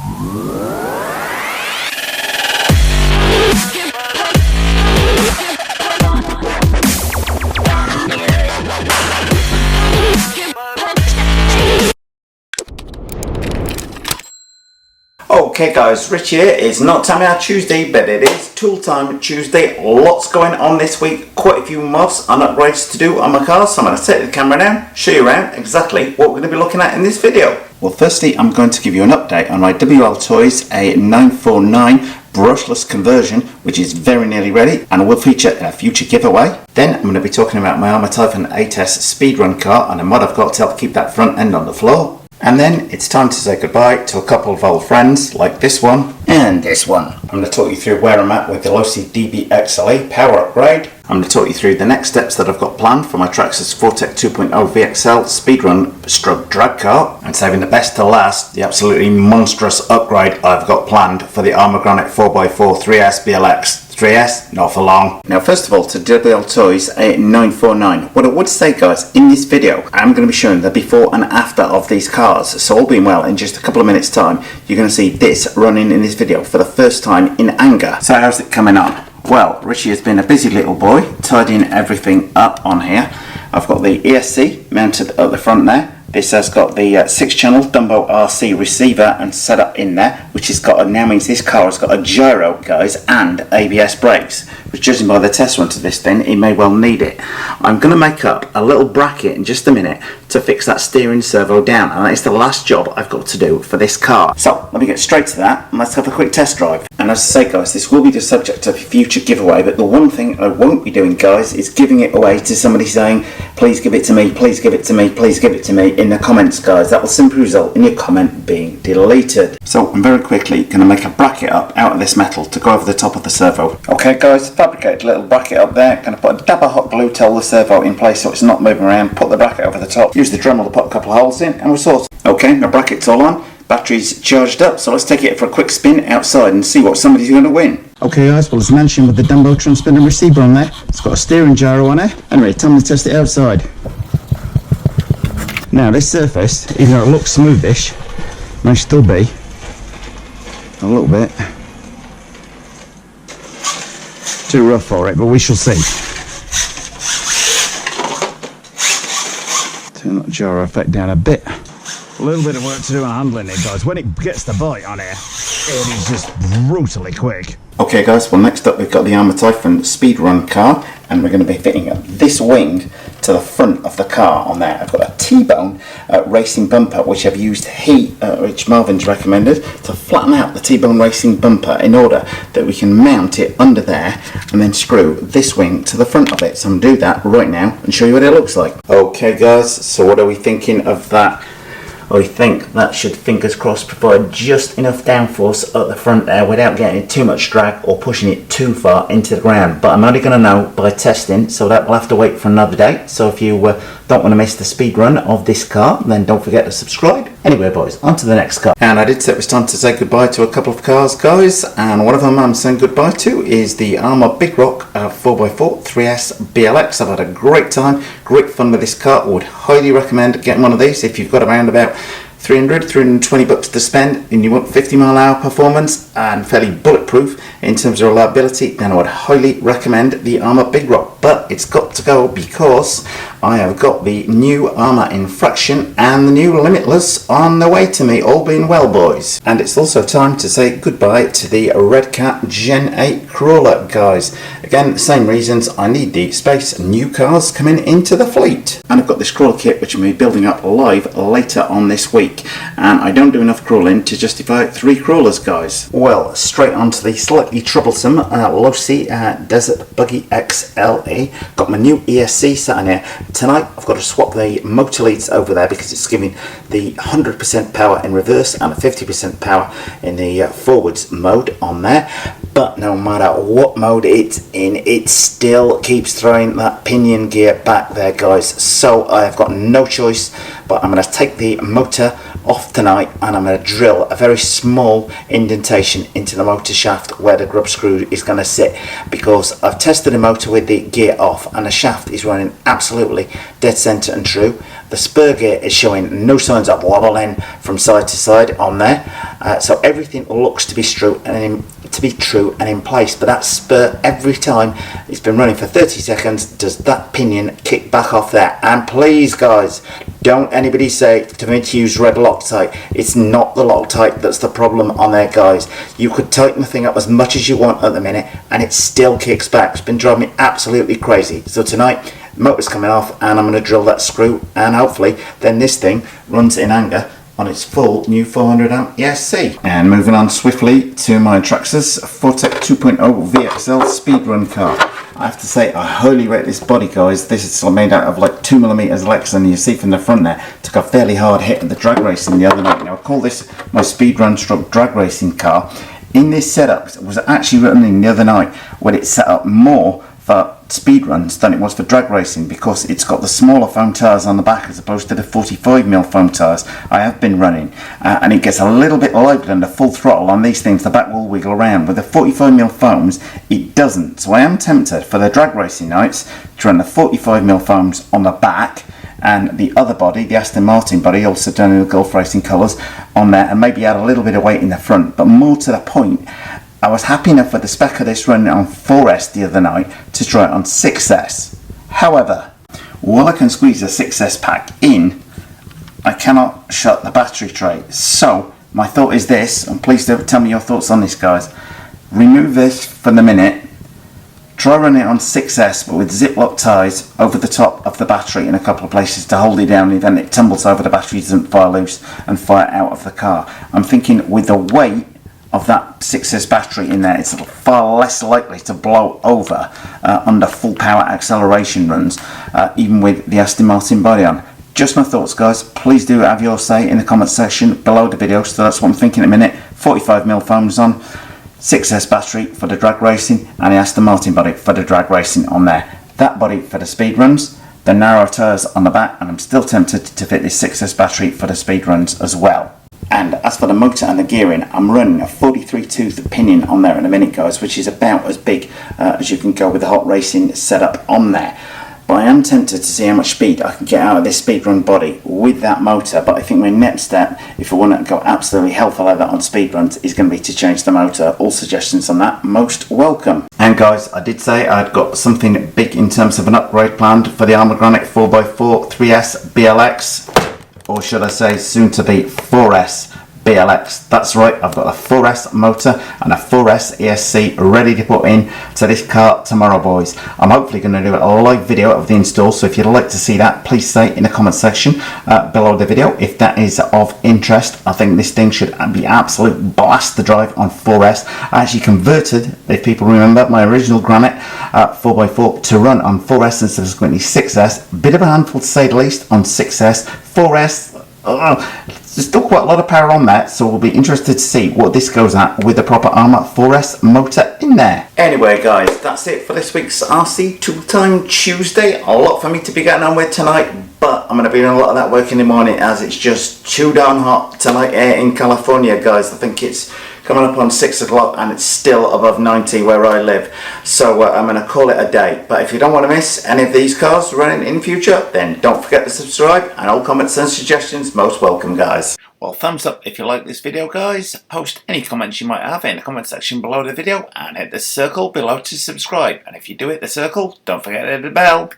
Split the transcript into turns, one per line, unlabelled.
Okay guys, Rich here. It's not Time Out Tuesday, but it is Tool Time Tuesday. Lots going on this week, quite a few mods and upgrades to do on my car, so I'm going to take the camera down, show you around exactly what we're going to be looking at in this video. Well, firstly I'm going to give you an update on my WL Toys A949 brushless conversion, which is very nearly ready and will feature in a future giveaway. Then I'm going to be talking about my Armour Typhon 8S speedrun car and a mod I've got to help keep that front end on the floor. And then it's time to say goodbye to a couple of old friends like this one and this one. I'm going to talk you through where I'm at with the Losi DB-XLE power upgrade. I'm going to talk you through the next steps that I've got planned for my Traxxas Vortec 2.0 VXL speedrun stroke drag car, and saving the best to last, the absolutely monstrous upgrade I've got planned for the Armour Granite 4x4 3S BLX. 3S, not for long. Now first of all, to WL Toys A949. What I would say guys, in this video I'm going to be showing the before and after of these cars, so all being well, in just a couple of minutes time you're going to see this running in this video for the first time in anger. So how's it coming on? Well, Richie has been a busy little boy tidying everything up on here. I've got the ESC mounted at the front there. This has got the 6-channel Dumbo RC receiver and set up in there, which has got now means this car has got a gyro, guys, and ABS brakes. Which, judging by the test run to this thing, it may well need it. I'm going to make up a little bracket in just a minute to fix that steering servo down, and that is the last job I've got to do for this car. So let me get straight to that and let's have a quick test drive. And as I say guys, this will be the subject of a future giveaway, but the one thing I won't be doing guys is giving it away to somebody saying please give it to me, please give it to me, please give it to me in the comments guys. That will simply result in your comment being deleted. So I'm very quickly going to make a bracket up out of this metal to go over the top of the servo. Okay guys, fabricated a little bracket up there. Going to put a dab of hot glue to hold the servo in place so it's not moving around. Put the bracket over the top, use the Dremel to put a couple of holes in, and we're sorted. Okay, my bracket's all on, battery's charged up, so let's take it for a quick spin outside and see what somebody's going to win. Okay guys, well as mentioned with the Dumbo transmitter receiver on there, it's got a steering gyro on it. Anyway, time to test it outside. Now this surface, even though it looks smoothish, may still be a little bit too rough for it, but we shall see. Turn that gyro effect down a bit. A little bit of work to do on handling it guys. When it gets the bite on here, it is just brutally quick. Okay guys, well next up we've got the Armour Typhon speedrun car, and we're going to be fitting this wing to the front of the car on there. I've got a T-bone racing bumper which I've used heat, which Marvin's recommended, to flatten out the T-bone racing bumper in order that we can mount it under there and then screw this wing to the front of it. So I'm going to do that right now and show you what it looks like. Okay guys, so what are we thinking of that? I think that should, fingers crossed, provide just enough downforce at the front there without getting too much drag or pushing it too far into the ground. But I'm only going to know by testing, so that will have to wait for another day. So if you don't want to miss the speed run of this car, then don't forget to subscribe. Anyway boys, on to the next car. And I did say it was time to say goodbye to a couple of cars guys, and one of them I'm saying goodbye to is the Armour Big Rock 4x4 3S BLX. I've had a great time, great fun with this car. I would highly recommend getting one of these if you've got around about 320 bucks to spend and you want 50-mile-an-hour performance and fairly bulletproof in terms of reliability, then I would highly recommend the Armour Big Rock. But it's got to go because I have got the new Armour Infraction and the new Limitless on the way to me, all being well boys. And it's also time to say goodbye to the Red Cat Gen 8 Crawler guys. Again, the same reasons, I need the space, new cars coming into the fleet. And I've got this crawler kit which I'm going to be building up live later on this week, and I don't do enough crawling to justify 3 crawlers guys. Well, straight on to the slightly troublesome Losi Desert Buggy XLE. Got my new ESC sat in here. Tonight I've got to swap the motor leads over there because it's giving the 100% power in reverse and the 50% power in the forwards mode on there. But no matter what mode it's in, it still keeps throwing that pinion gear back there guys. So I have got no choice, but I'm going to take the motor off tonight and I'm going to drill a very small indentation into the motor shaft where the grub screw is going to sit, because I've tested the motor with the gear off and the shaft is running absolutely dead center and true. The spur gear is showing no signs of wobbling from side to side on there.
so everything looks to be true and in place. But that spur, every time it's been running for 30 seconds, does that pinion kick back off there. And please guys, don't anybody say to me to use red Loctite. It's not the Loctite that's the problem on there, guys. You could tighten the thing up as much as you want at the minute and it still kicks back. It's been driving me absolutely crazy. So tonight, the motor's coming off and I'm going to drill that screw, and hopefully then this thing runs in anger on its full new 400 amp ESC. And moving on swiftly to my Traxxas Fortec 2.0 VXL speedrun car. I have to say I highly rate this body, guys. This is made out of like 2mm Lex, and you see from the front there, took a fairly hard hit at the drag racing the other night. Now I call this my speedrun stroke drag racing car. In this setup, it was actually running the other night when it's set up more for speed runs than it was for drag racing, because it's got the smaller foam tyres on the back as opposed to the 45mm foam tyres I have been running, and it gets a little bit lively under full throttle on these things. The back will wiggle around. With the 45mm foams it doesn't, so I am tempted for the drag racing nights to run the 45mm foams on the back and the other body, the Aston Martin body, also done in the Gulf Racing colours, on there, and maybe add a little bit of weight in the front. But more to the point, I was happy enough with the spec of this running on 4S the other night to try it on 6S. However, while I can squeeze a 6S pack in, I cannot shut the battery tray. So my thought is this, and please do tell me your thoughts on this, guys. Remove this for the minute, try running it on 6S but with ziplock ties over the top of the battery in a couple of places to hold it down, and then it tumbles over, the battery doesn't fire loose and fire out of the car. I'm thinking with the weight of that 6S battery in there, it's far less likely to blow over under full power acceleration runs, even with the Aston Martin body on. Just my thoughts, guys. Please do have your say in the comment section below the video. So that's what I'm thinking at the minute. 45mm foams on, 6S battery for the drag racing, and the Aston Martin body for the drag racing on there. That body for the speed runs, the narrow tyres on the back, and I'm still tempted to fit this 6S battery for the speed runs as well. And as for the motor and the gearing, I'm running a 43 tooth pinion on there in a minute, guys, which is about as big as you can go with the hot racing setup on there. But I am tempted to see how much speed I can get out of this speedrun body with that motor. But I think my next step, if I want to go absolutely hellfire like that on speedruns, is going to be to change the motor. All suggestions on that most welcome. And guys, I did say I'd got something big in terms of an upgrade planned for the Armour Granite 4x4 3S BLX, or should I say soon to be 4S BLX. That's right, I've got a 4S motor and a 4S ESC ready to put in to this car tomorrow, boys. I'm hopefully going to do a live video of the install, so if you'd like to see that, please say in the comment section below the video if that is of interest. I think this thing should be absolute blast to drive on 4S. I actually converted, if people remember, my original Granite 4x4 to run on 4S and subsequently 6S. Bit of a handful to say the least on 6S. 4S, there's still quite a lot of power on that, so we'll be interested to see what this goes at with the proper Armour 4S motor in there. Anyway guys, that's it for this week's RC Tool Time Tuesday. A lot for me to be getting on with tonight, but I'm going to be doing a lot of that work in the morning as it's just too darn hot tonight here in California, guys. I think it's coming up on 6 o'clock and it's still above 90 where I live, so I'm going to call it a day. But if you don't want to miss any of these cars running in future, then don't forget to subscribe, and all comments and suggestions most welcome, guys. Well, thumbs up if you like this video, guys. Post any comments you might have in the comment section below the video, and hit the circle below to subscribe. And if you do hit the circle, don't forget to hit the bell.